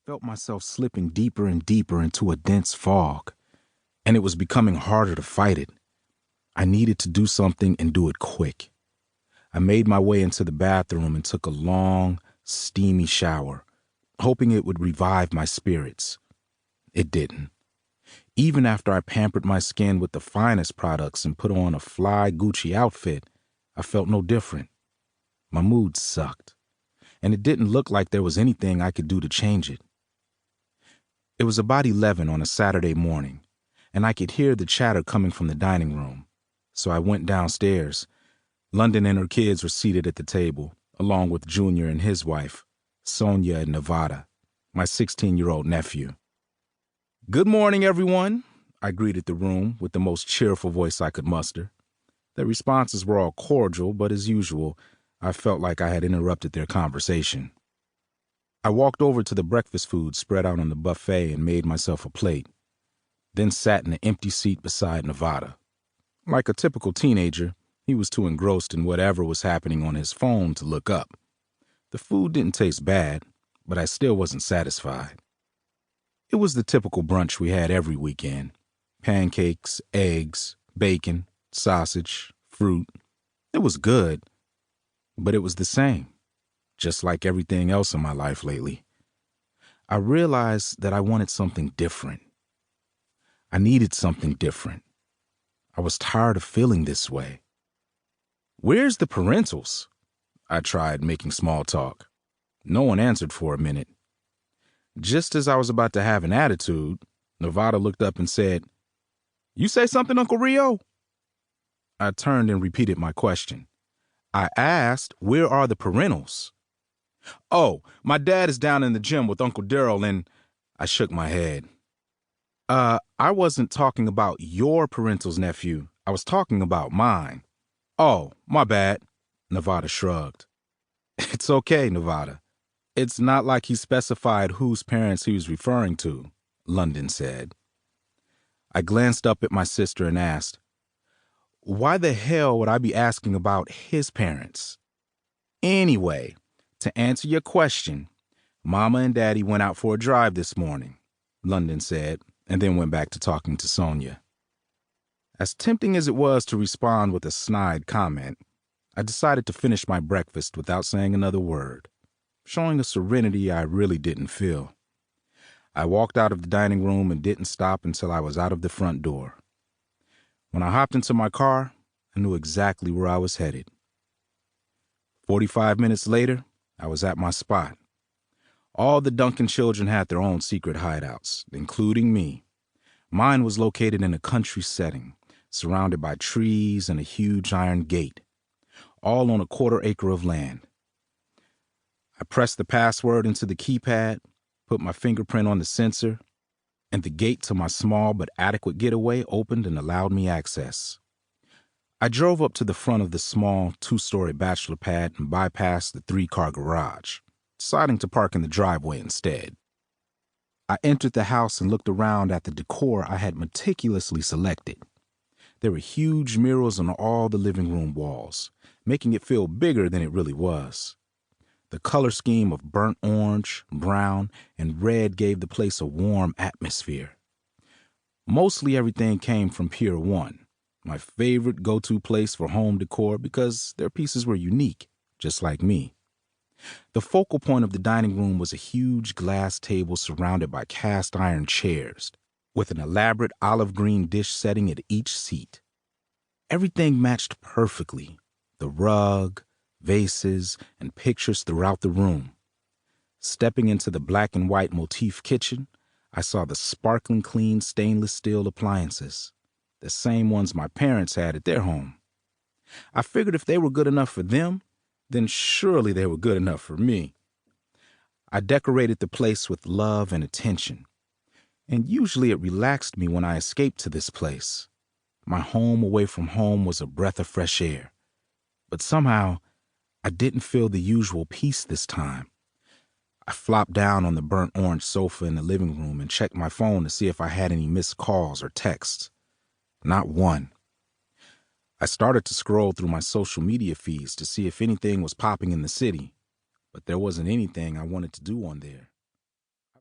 felt myself slipping deeper and deeper into a dense fog, and it was becoming harder to fight it. I needed to do something and do it quick. I made my way into the bathroom and took a long, steamy shower, hoping it would revive my spirits. It didn't. Even after I pampered my skin with the finest products and put on a fly Gucci outfit, I felt no different. My mood sucked, and it didn't look like there was anything I could do to change it. It was about 11 on a Saturday morning, and I could hear the chatter coming from the dining room, so I went downstairs. London and her kids were seated at the table, along with Junior and his wife, Sonia and Nevada, my 16-year-old nephew. "Good morning, everyone," I greeted the room with the most cheerful voice I could muster. Their responses were all cordial, but as usual, I felt like I had interrupted their conversation. I walked over to the breakfast food spread out on the buffet and made myself a plate, then sat in an empty seat beside Nevada. Like a typical teenager, he was too engrossed in whatever was happening on his phone to look up. The food didn't taste bad, but I still wasn't satisfied. It was the typical brunch we had every weekend: pancakes, eggs, bacon, sausage, fruit. It was good, but it was the same, just like everything else in my life lately. I realized that I wanted something different. I needed something different. I was tired of feeling this way. "Where's the parentals?" I tried making small talk. No one answered for a minute. Just as I was about to have an attitude, Nevada looked up and said, "You say something, Uncle Rio?" I turned and repeated my question. I asked, "Where are the parentals?" "Oh, my dad is down in the gym with Uncle Daryl and—" I shook my head. I wasn't talking about your parentals, nephew. I was talking about mine." "Oh, my bad," Nevada shrugged. "It's okay, Nevada. It's not like he specified whose parents he was referring to," London said. I glanced up at my sister and asked, "Why the hell would I be asking about his parents?" "Anyway, to answer your question, Mama and Daddy went out for a drive this morning," London said, and then went back to talking to Sonia. As tempting as it was to respond with a snide comment, I decided to finish my breakfast without saying another word, showing a serenity I really didn't feel. I walked out of the dining room and didn't stop until I was out of the front door. When I hopped into my car, I knew exactly where I was headed. 45 minutes later, I was at my spot. All the Duncan children had their own secret hideouts, including me. Mine was located in a country setting, surrounded by trees and a huge iron gate, all on a quarter-acre of land. I pressed the password into the keypad, put my fingerprint on the sensor, and the gate to my small but adequate getaway opened and allowed me access. I drove up to the front of the small 2-story bachelor pad and bypassed the 3-car garage, deciding to park in the driveway instead. I entered the house and looked around at the decor I had meticulously selected. There were huge murals on all the living room walls, making it feel bigger than it really was. The color scheme of burnt orange, brown, and red gave the place a warm atmosphere. Mostly everything came from Pier 1, my favorite go-to place for home decor because their pieces were unique, just like me. The focal point of the dining room was a huge glass table surrounded by cast iron chairs, with an elaborate olive green dish setting at each seat. Everything matched perfectly: the rug, vases, and pictures throughout the room. Stepping into the black and white motif kitchen, I saw the sparkling clean stainless steel appliances, the same ones my parents had at their home. I figured if they were good enough for them, then surely they were good enough for me. I decorated the place with love and attention, and usually it relaxed me when I escaped to this place. My home away from home was a breath of fresh air, but somehow I didn't feel the usual peace this time. I flopped down on the burnt orange sofa in the living room and checked my phone to see if I had any missed calls or texts. Not one. I started to scroll through my social media feeds to see if anything was popping in the city, but there wasn't anything I wanted to do on there.